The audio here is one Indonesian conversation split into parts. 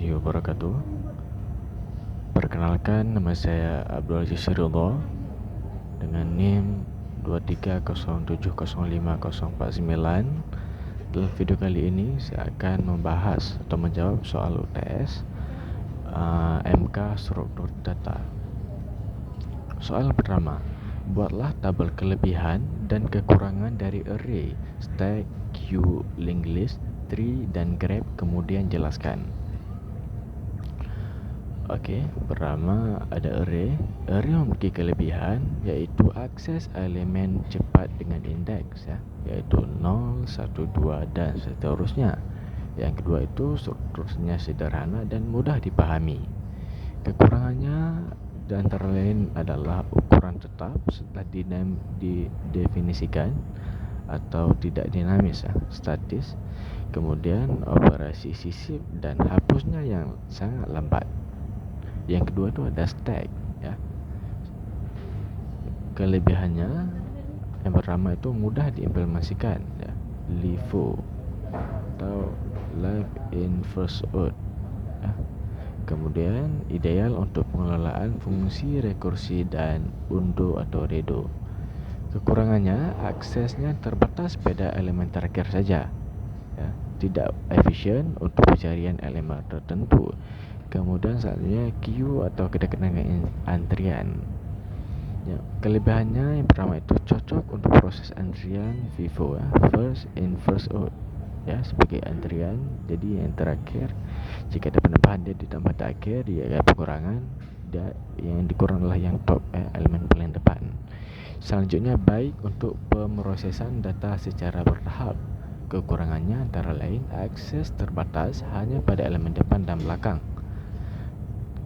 warahmatullahi wabarakatuh. Perkenalkan, nama saya Abdul Aziz Ridho dengan NIM 230705049. Dalam video kali ini saya akan membahas atau menjawab soal UTS MK struktur data. Soal pertama, buatlah tabel kelebihan dan kekurangan dari array, stack, queue, linked list, tree, dan grab, kemudian jelaskan. Okey, pertama ada array. Array memiliki kelebihan iaitu akses elemen cepat dengan indeks iaitu 0, 1, 2 dan seterusnya. Yang kedua itu strukturnya sederhana dan mudah dipahami. Kekurangannya antara lain adalah ukuran tetap setelah didefinisikan atau tidak dinamis, statis. Kemudian operasi sisip dan hapusnya yang sangat lambat. Yang kedua itu ada stack Kelebihannya yang pertama itu mudah diimplementasikan LIFO atau live in first out. Kemudian ideal untuk pengelolaan fungsi rekursi dan undo atau redo. Kekurangannya aksesnya terbatas pada elemen terakhir saja, tidak efisien untuk pencarian elemen tertentu. Kemudian selanjutnya queue atau kedekatan antrian. Kelebihannya yang pertama itu cocok untuk proses antrian FIFO, first in first out, sebagai antrian. Jadi yang terakhir, jika ada penambahan dia ditambah terakhir, dia ada pengurangan, yang dikurang adalah yang top, elemen paling depan. Selanjutnya baik untuk pemrosesan data secara bertahap. Kekurangannya antara lain akses terbatas hanya pada elemen depan dan belakang.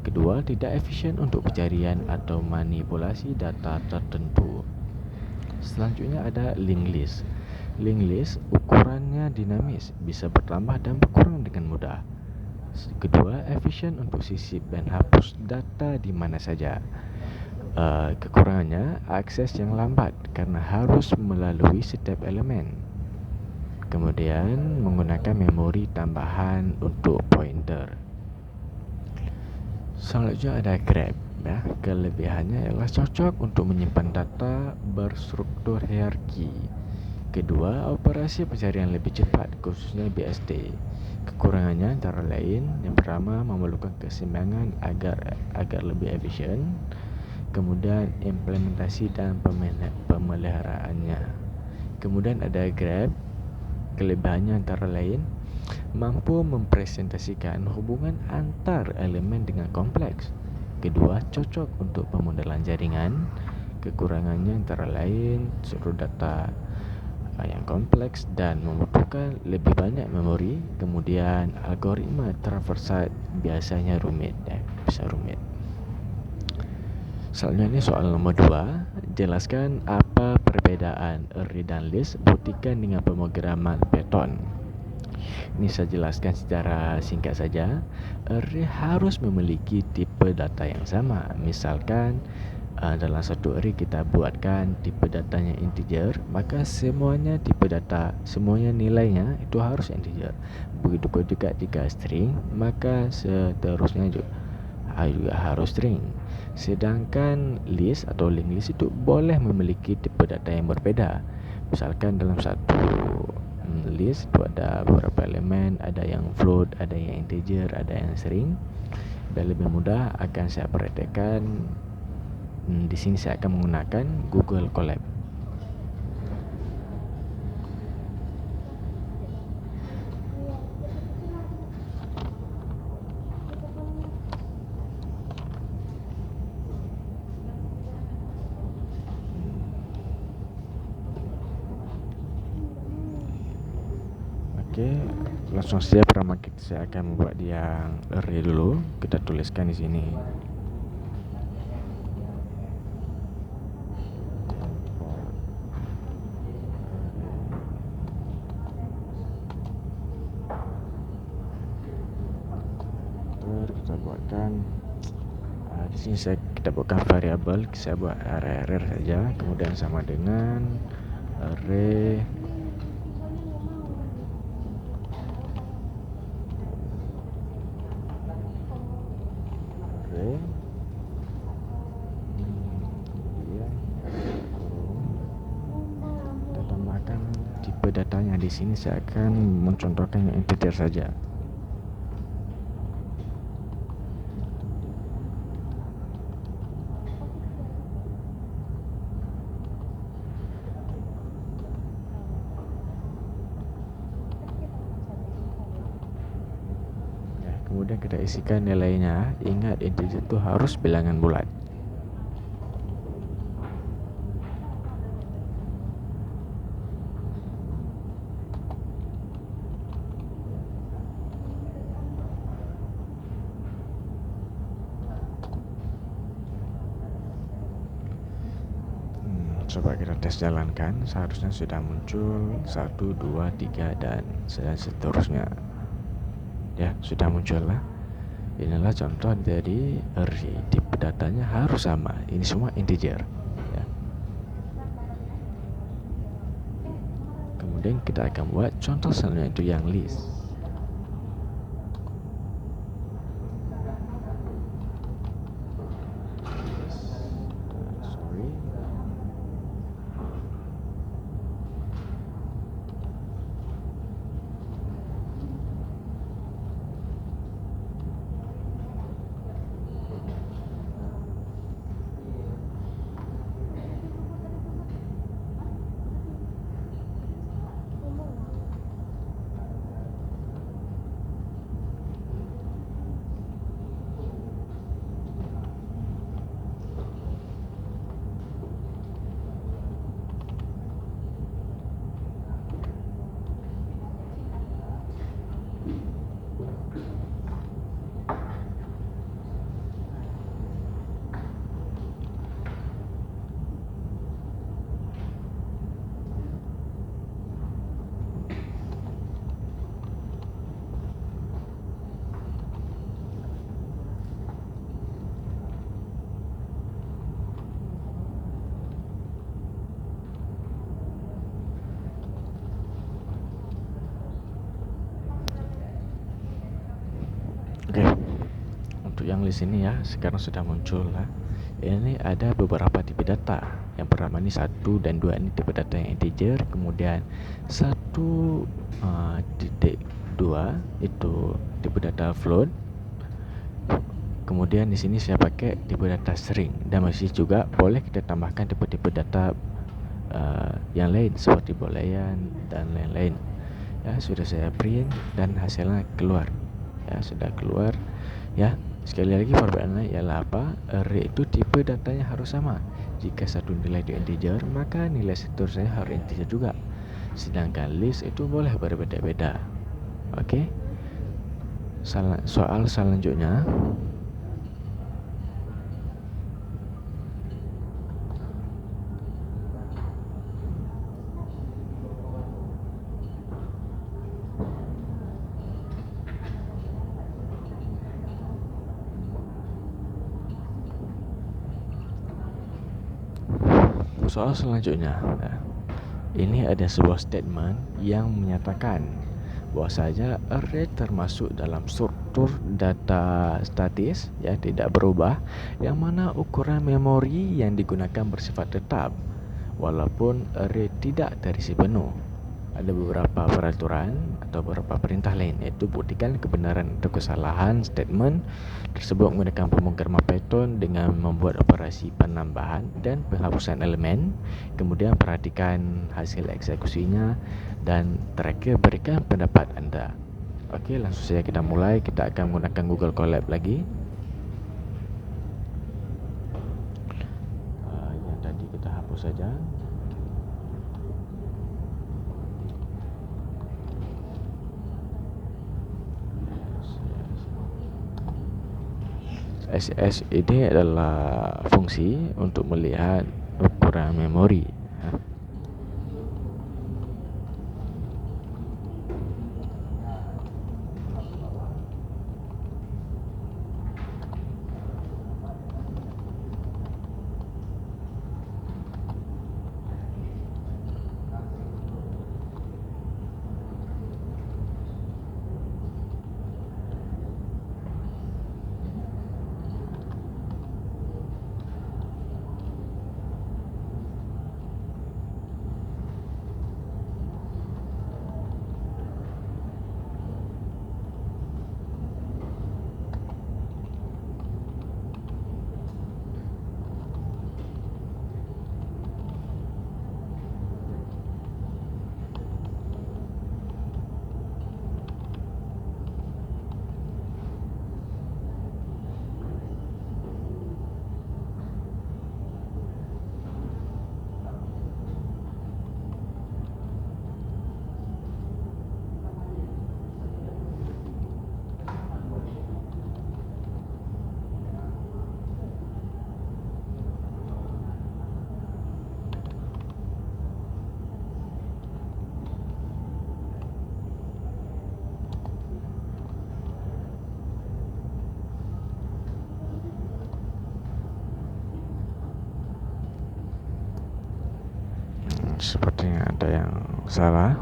Kedua, tidak efisien untuk pencarian atau manipulasi data tertentu. Selanjutnya ada linked list. Linked list ukurannya dinamis, bisa bertambah dan berkurang dengan mudah. Kedua, efisien untuk sisip dan hapus data di mana saja. Kekurangannya akses yang lambat karena harus melalui setiap elemen. Kemudian menggunakan memori tambahan untuk pointer. Selanjutnya ada grab. Kelebihannya ialah cocok untuk menyimpan data berstruktur hierarki. Kedua, operasi pencarian lebih cepat, khususnya BSD. Kekurangannya antara lain, yang pertama memerlukan keseimbangan agar lebih efisien. Kemudian implementasi dan pemeliharaannya. Kemudian ada grab. Kelebihannya antara lain mampu mempresentasikan hubungan antar elemen dengan kompleks. Kedua, cocok untuk pemodelan jaringan. Kekurangannya antara lain struktur data yang kompleks dan membutuhkan lebih banyak memori. Kemudian algoritma traversal biasanya bisa rumit. Selanjutnya soal nomor 2, jelaskan apa perbedaan array dan list, buktikan dengan pemrograman Python. Ini saya jelaskan secara singkat saja. Array harus memiliki tipe data yang sama. Misalkan dalam satu array kita buatkan tipe datanya integer, maka semuanya nilainya itu harus integer. Begitu juga jika string, maka seterusnya juga harus string. Sedangkan list atau linked list itu boleh memiliki tipe data yang berbeda. Misalkan dalam satu list itu ada beberapa elemen, ada yang float, ada yang integer, ada yang string. Dan lebih mudah akan saya praktekkan. Di sini saya akan menggunakan Google Colab. Oke, langsung saja pertama saya akan membuat yang array dulu. Kita tuliskan di sini. Kita buatkan di sini kita buatkan variabel, saya buat array saja, kemudian sama dengan array datanya. Di sini saya akan mencontohkan yang integer saja. Kemudian kita isikan nilainya. Ingat, integer itu harus bilangan bulat. Coba kita tes jalankan. Seharusnya sudah muncul 1, 2, 3 dan seterusnya. Ya, sudah muncul lah. Inilah contoh dari array. Tipe datanya harus sama. Ini semua integer ya. Kemudian kita akan buat contoh selanjutnya, itu yang list. Oke, untuk yang list ini ya, sekarang sudah muncul lah. Ini ada beberapa tipe data. Yang pertama ini 1 dan 2, ini tipe data yang integer. Kemudian 1.2 itu tipe data float. Kemudian di sini saya pakai tipe data string, dan masih juga boleh kita tambahkan tipe-tipe data yang lain seperti boolean dan lain-lain. Ya, sudah saya print dan hasilnya keluar. Ya, sudah keluar. Ya, sekali lagi perbedaannya ialah apa? Array itu tipe datanya harus sama. Jika satu nilai itu integer, maka nilai seterusnya harus integer juga. Sedangkan list itu boleh berbeda-beda. Oke. Soal selanjutnya. Soal selanjutnya, ini ada sebuah statement yang menyatakan bahwasanya array termasuk dalam struktur data statis, ya, tidak berubah, yang mana ukuran memori yang digunakan bersifat tetap walaupun array tidak terisi penuh. Ada beberapa peraturan atau beberapa perintah lain, yaitu buktikan kebenaran atau kesalahan statement tersebut menggunakan pemrograman Python dengan membuat operasi penambahan dan penghapusan elemen. Kemudian perhatikan hasil eksekusinya, dan terakhir berikan pendapat anda. Okey, langsung saja kita mulai. Kita akan menggunakan Google Colab lagi. Yang tadi kita hapus saja. SS ini adalah fungsi untuk melihat ukuran memori. Sepertinya ada yang salah.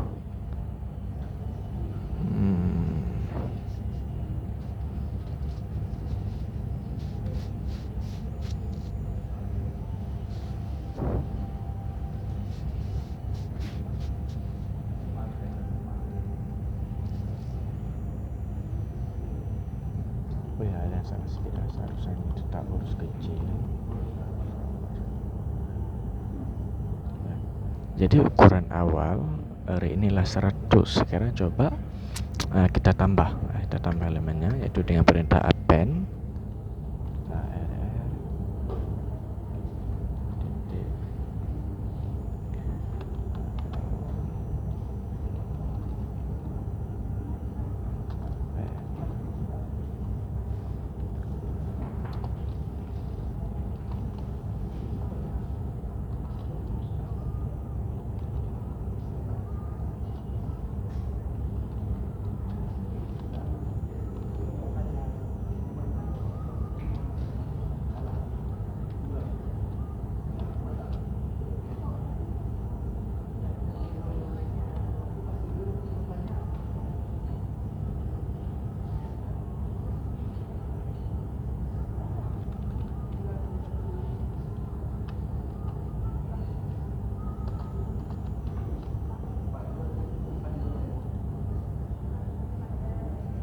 Oh ya, ada yang salah sedikit. Seharusnya ini tetap huruf kecil. Jadi ukuran awal inilah 100. Sekarang coba kita tambah elemennya, yaitu dengan perintah append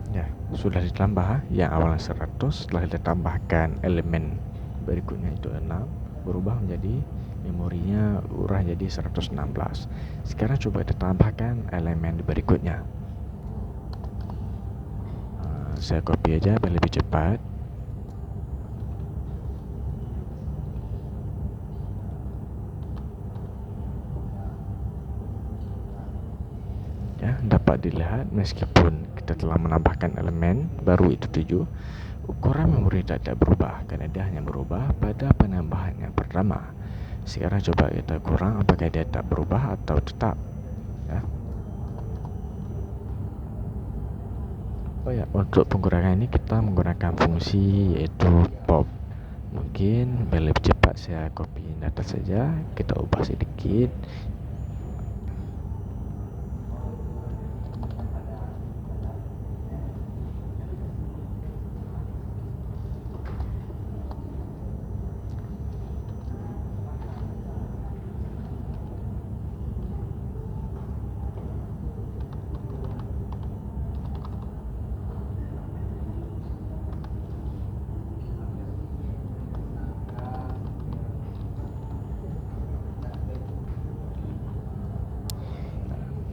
ya, sudah ditambah yang awalnya 100. Setelah kita tambahkan elemen berikutnya itu 6, berubah menjadi memorinya urah jadi 116. Sekarang coba kita tambahkan elemen berikutnya. Saya copy aja biar lebih cepat. Ya, dapat dilihat meskipun kita telah menambahkan elemen baru itu 7, ukuran memori tidak berubah karena dia hanya berubah pada penambahan yang pertama. Sekarang coba kita kurang, apakah dia tak berubah atau tetap, ya. Oh ya, untuk pengurangan ini kita menggunakan fungsi yaitu pop. Mungkin biar lebih cepat saya copy data saja, kita ubah sedikit.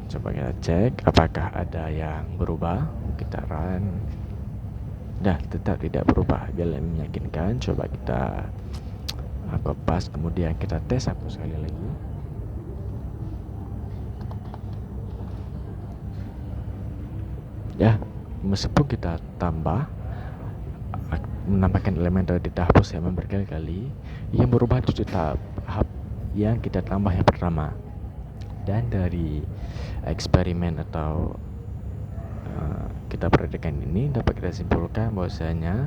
Coba kita cek apakah ada yang berubah. Kita run. Dah, tetap tidak berubah. Biar lebih meyakinkan, coba kita kopas, kemudian kita tes satu sekali lagi. Ya, meskipun kita menambahkan elemen atau dihapus elemen berkali-kali, yang berubah itu tetap yang kita tambah yang pertama. Dan dari eksperimen atau kita perhatikan ini dapat kita simpulkan bahwasanya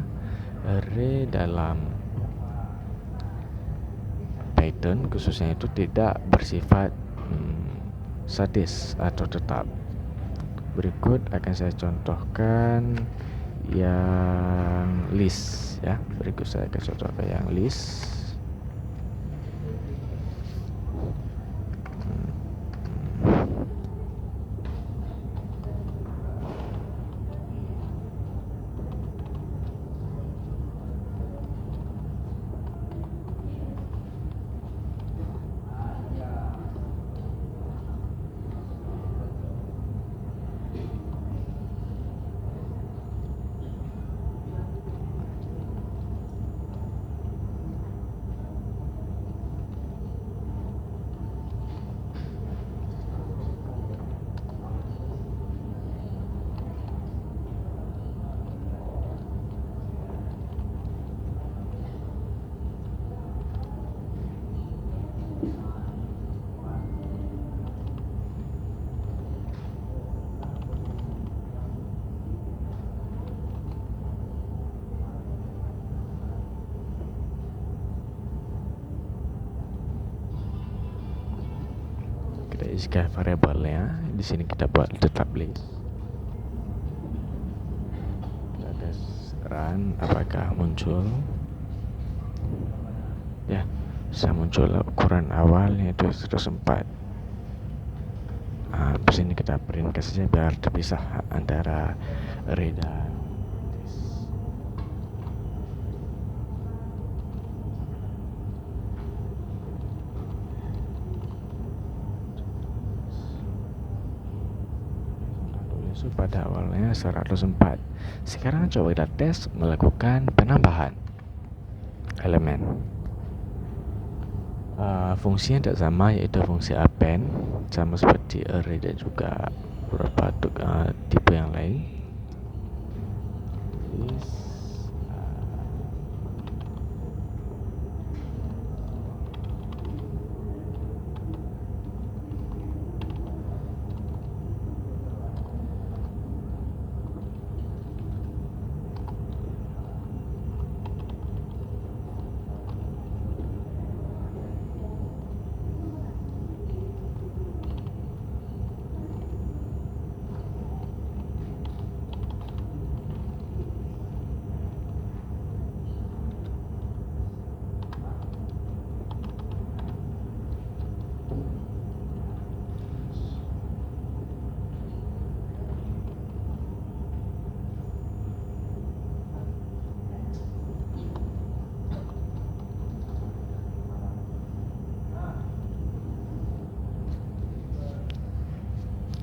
array dalam Python khususnya itu tidak bersifat statis atau tetap. Berikut akan saya contohkan yang list, ya. Berikut saya akan contohkan yang list. jika variabelnya di sini kita buat tetap list. Kita tes run apakah muncul. Ya, bisa muncul ukuran awal yaitu 104. Di sini kita printkan saja biar terpisah antara array dan list. Tulis pada awalnya 104. Sekarang coba kita tes melakukan penambahan elemen. Fungsinya tidak sama, yaitu fungsi append, sama seperti array dan juga beberapa tipe yang lain.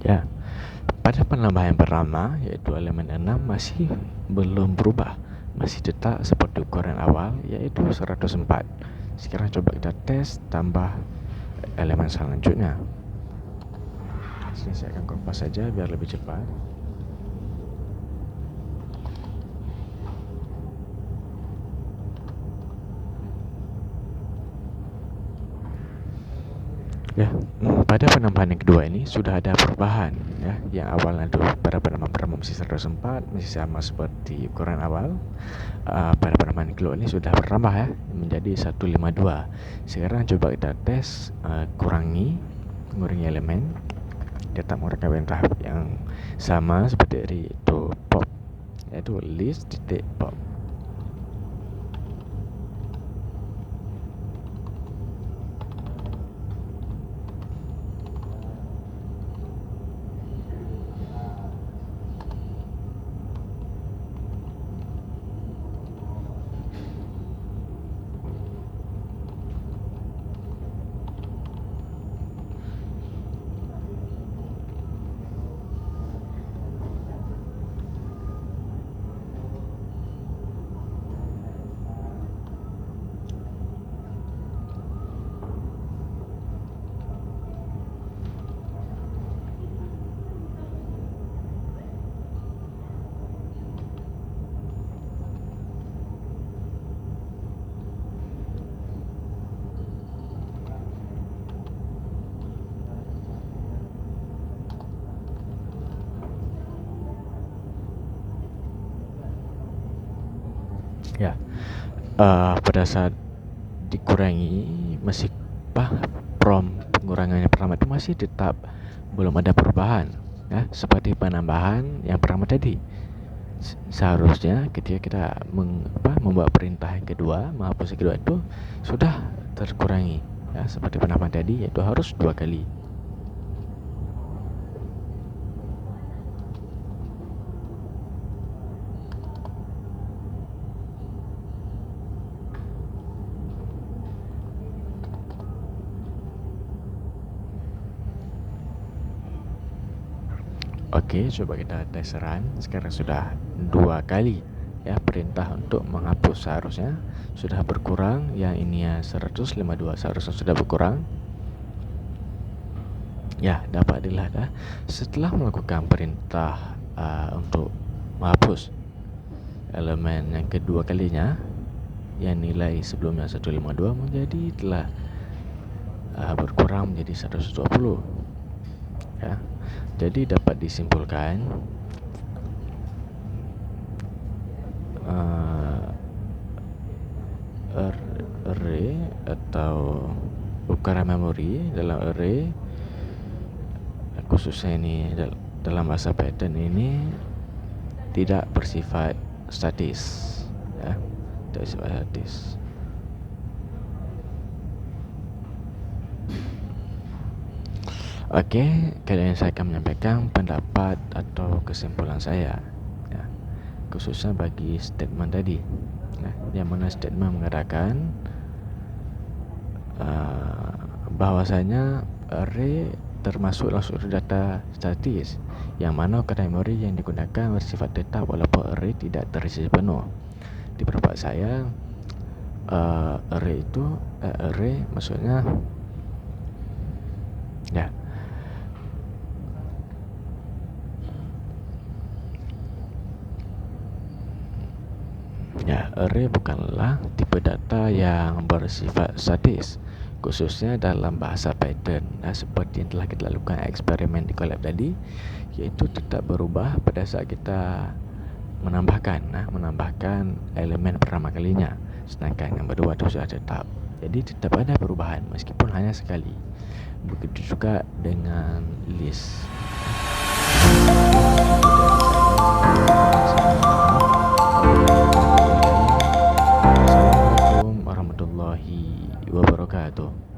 Ya, pada penambahan pertama yaitu elemen 6 masih belum berubah, masih tetap seperti ukuran awal yaitu 104. Sekarang coba kita tes tambah elemen selanjutnya. Sini saya akan kompas saja biar lebih cepat. Ya, pada penambahan yang kedua ini sudah ada perubahan ya. Yang awalnya itu pada penambahan pertama masih 104, masih sama seperti ukuran awal. Pada penambahan kedua ini sudah bertambah ya menjadi 152. Sekarang coba kita tes kurangi elemen, tetap menggunakan tahap yang sama seperti dari itu pop, yaitu list titik pop. Ya, pada saat dikurangi masih prompt pengurangannya pertama itu masih tetap belum ada perubahan ya, seperti penambahan yang pertama tadi. Seharusnya ketika kita membuat perintah yang kedua, menghapus yang kedua itu sudah terkurangi ya, seperti penambahan tadi yaitu harus 2 kali. Oke, coba kita tes run. Sekarang sudah 2 kali ya perintah untuk menghapus, seharusnya sudah berkurang. Yang ini ya 152 seharusnya sudah berkurang. Ya, dapat dilihat ya. Setelah melakukan perintah untuk menghapus elemen yang kedua kalinya, yang nilai sebelumnya 152 menjadi telah berkurang menjadi 120 ya. Jadi dapat disimpulkan array atau ukuran memori dalam array khususnya ini dalam bahasa Python ini tidak bersifat statis, ya, tidak bersifat statis. Okey, kali ini saya akan menyampaikan pendapat atau kesimpulan saya, ya, khususnya bagi statement tadi, ya, yang mana statement mengatakan bahwasanya array termasuk struktur data statis, yang mana ukar memori yang digunakan bersifat tetap walaupun array tidak terisi penuh. Di pendapat saya, array itu array maksudnya, ya, array bukanlah tipe data yang bersifat statis, khususnya dalam bahasa Python. Seperti yang telah kita lakukan eksperimen di Colab tadi, iaitu tetap berubah pada saat kita menambahkan elemen pertama kalinya, sedangkan yang kedua itu sudah tetap. Jadi tetap ada perubahan meskipun hanya sekali. Begitu juga dengan list. Assalamualaikum warahmatullahi wabarakatuh.